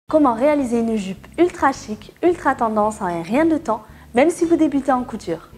Comment réaliser une jupe ultra chic, ultra tendance en un rien de temps, même si vous débutez en couture.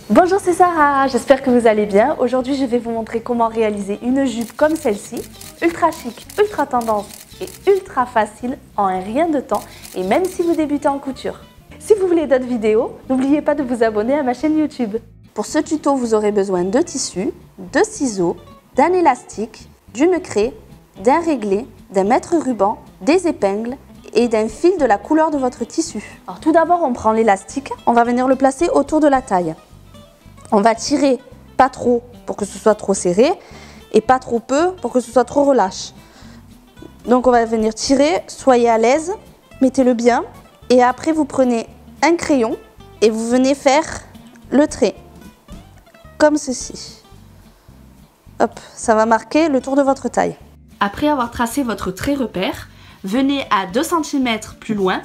Bonjour, c'est Sarah, j'espère que vous allez bien. Aujourd'hui, je vais vous montrer comment réaliser une jupe comme celle-ci, ultra chic, ultra tendance et ultra facile en un rien de temps, et même si vous débutez en couture. Si vous voulez d'autres vidéos, n'oubliez pas de vous abonner à ma chaîne YouTube. Pour ce tuto, vous aurez besoin de tissu, de ciseaux, d'un élastique, d'une craie, d'un réglé, d'un mètre-ruban, des épingles et d'un fil de la couleur de votre tissu. Alors tout d'abord, on prend l'élastique, on va venir le placer autour de la taille. On va tirer pas trop pour que ce soit trop serré et pas trop peu pour que ce soit trop relâche. Donc on va venir tirer, soyez à l'aise, mettez-le bien et après vous prenez un crayon et vous venez faire le trait. Comme ceci. Hop, ça va marquer le tour de votre taille. Après avoir tracé votre trait repère, venez à 2 cm plus loin,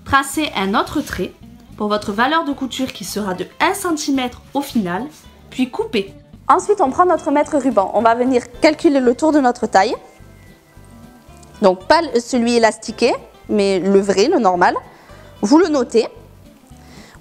tracez un autre trait pour votre valeur de couture qui sera de 1 cm au final, puis coupez. Ensuite, on prend notre mètre-ruban. On va venir calculer le tour de notre taille. Donc pas celui élastiqué, mais le vrai, le normal. Vous le notez.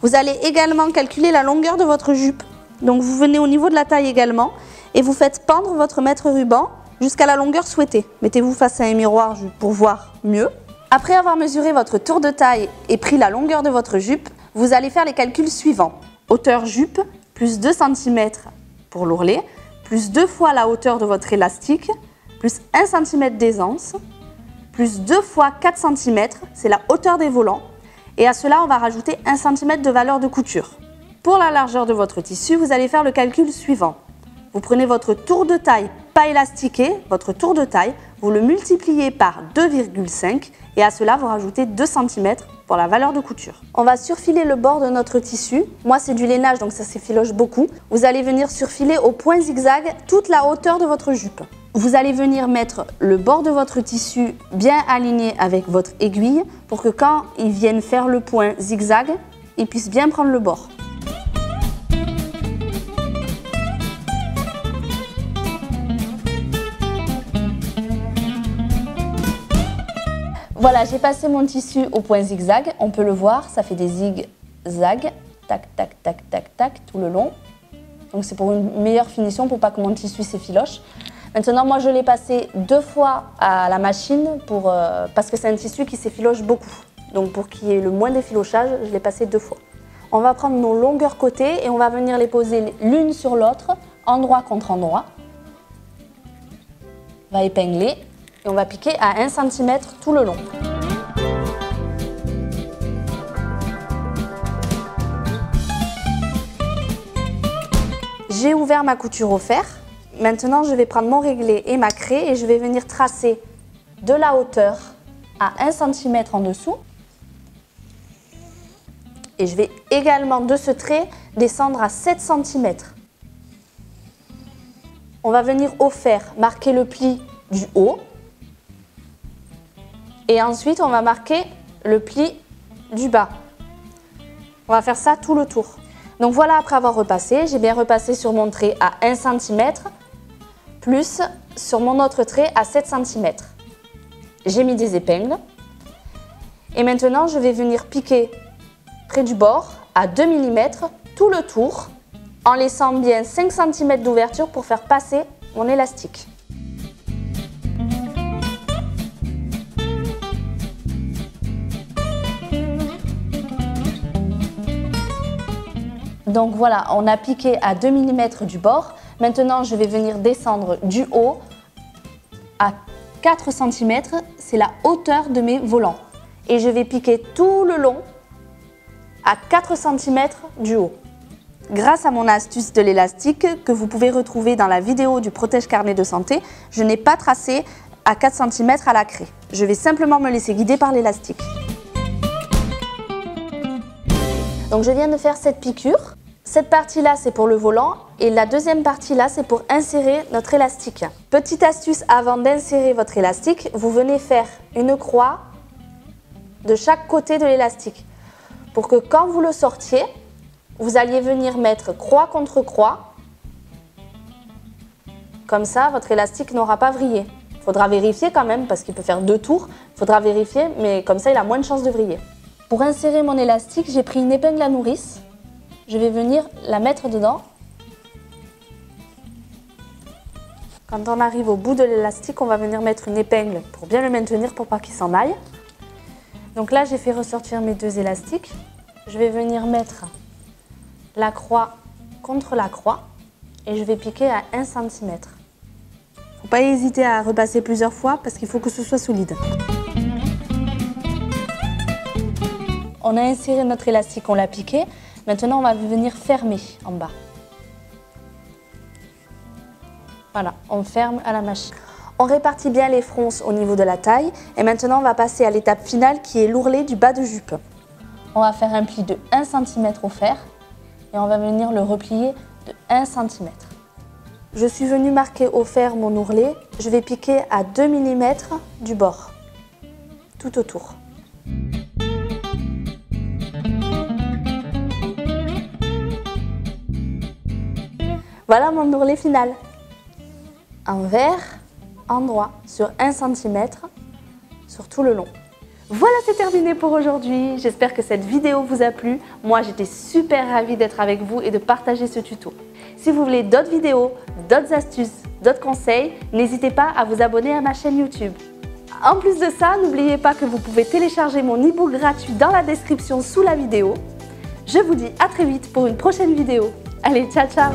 Vous allez également calculer la longueur de votre jupe. Donc vous venez au niveau de la taille également et vous faites pendre votre mètre-ruban jusqu'à la longueur souhaitée. Mettez-vous face à un miroir pour voir mieux. Après avoir mesuré votre tour de taille et pris la longueur de votre jupe, vous allez faire les calculs suivants. Hauteur jupe, plus 2 cm pour l'ourlet, plus 2 fois la hauteur de votre élastique, plus 1 cm d'aisance, plus 2 fois 4 cm, c'est la hauteur des volants. Et à cela, on va rajouter 1 cm de valeur de couture. Pour la largeur de votre tissu, vous allez faire le calcul suivant. Vous prenez votre tour de taille pas élastiqué, votre tour de taille, vous le multipliez par 2,5 et à cela, vous rajoutez 2 cm pour la valeur de couture. On va surfiler le bord de notre tissu. Moi, c'est du lainage, donc ça s'effiloche beaucoup. Vous allez venir surfiler au point zigzag toute la hauteur de votre jupe. Vous allez venir mettre le bord de votre tissu bien aligné avec votre aiguille pour que quand il vienne faire le point zigzag, il puisse bien prendre le bord. Voilà, j'ai passé mon tissu au point zigzag, on peut le voir, ça fait des zigzags, tac, tac, tac, tac, tac, tout le long. Donc c'est pour une meilleure finition, pour pas que mon tissu s'effiloche. Maintenant, moi je l'ai passé 2 fois à la machine parce que c'est un tissu qui s'effiloche beaucoup. Donc pour qu'il y ait le moins d'effilochage, je l'ai passé 2 fois. On va prendre nos longueurs côté et on va venir les poser l'une sur l'autre, endroit contre endroit. On va épingler. Et on va piquer à 1 cm tout le long. J'ai ouvert ma couture au fer. Maintenant, je vais prendre mon réglé et ma craie et je vais venir tracer de la hauteur à 1 cm en dessous. Et je vais également de ce trait descendre à 7 cm. On va venir au fer marquer le pli du haut. Et ensuite, on va marquer le pli du bas. On va faire ça tout le tour. Donc voilà, après avoir repassé, j'ai bien repassé sur mon trait à 1 cm, plus sur mon autre trait à 7 cm. J'ai mis des épingles. Et maintenant, je vais venir piquer près du bord à 2 mm tout le tour, en laissant bien 5 cm d'ouverture pour faire passer mon élastique. Donc voilà, on a piqué à 2 mm du bord. Maintenant, je vais venir descendre du haut à 4 cm. C'est la hauteur de mes volants. Et je vais piquer tout le long à 4 cm du haut. Grâce à mon astuce de l'élastique que vous pouvez retrouver dans la vidéo du protège carnet de santé, je n'ai pas tracé à 4 cm à la craie. Je vais simplement me laisser guider par l'élastique. Donc je viens de faire cette piqûre. Cette partie-là, c'est pour le volant et la deuxième partie-là, c'est pour insérer notre élastique. Petite astuce avant d'insérer votre élastique, vous venez faire une croix de chaque côté de l'élastique pour que quand vous le sortiez, vous alliez venir mettre croix contre croix Comme ça, votre élastique n'aura pas vrillé. Il faudra vérifier quand même parce qu'il peut faire 2 tours. Il faudra vérifier, mais comme ça, il a moins de chances de vriller. Pour insérer mon élastique, j'ai pris une épingle à nourrice. Je vais venir la mettre dedans. Quand on arrive au bout de l'élastique, on va venir mettre une épingle pour bien le maintenir pour pas qu'il s'en aille. Donc là, j'ai fait ressortir mes 2 élastiques. Je vais venir mettre la croix contre la croix et je vais piquer à 1 cm. Faut pas hésiter à repasser plusieurs fois parce qu'il faut que ce soit solide. On a inséré notre élastique, on l'a piqué. Maintenant, on va venir fermer en bas. Voilà, on ferme à la machine. On répartit bien les fronces au niveau de la taille et maintenant on va passer à l'étape finale qui est l'ourlet du bas de jupe. On va faire un pli de 1 cm au fer et on va venir le replier de 1 cm. Je suis venue marquer au fer mon ourlet, je vais piquer à 2 mm du bord, tout autour. Voilà mon ourlet final. Envers, endroit, sur 1 cm, sur tout le long. Voilà, c'est terminé pour aujourd'hui. J'espère que cette vidéo vous a plu. Moi, j'étais super ravie d'être avec vous et de partager ce tuto. Si vous voulez d'autres vidéos, d'autres astuces, d'autres conseils, n'hésitez pas à vous abonner à ma chaîne YouTube. En plus de ça, n'oubliez pas que vous pouvez télécharger mon e-book gratuit dans la description sous la vidéo. Je vous dis à très vite pour une prochaine vidéo. Allez, ciao ciao!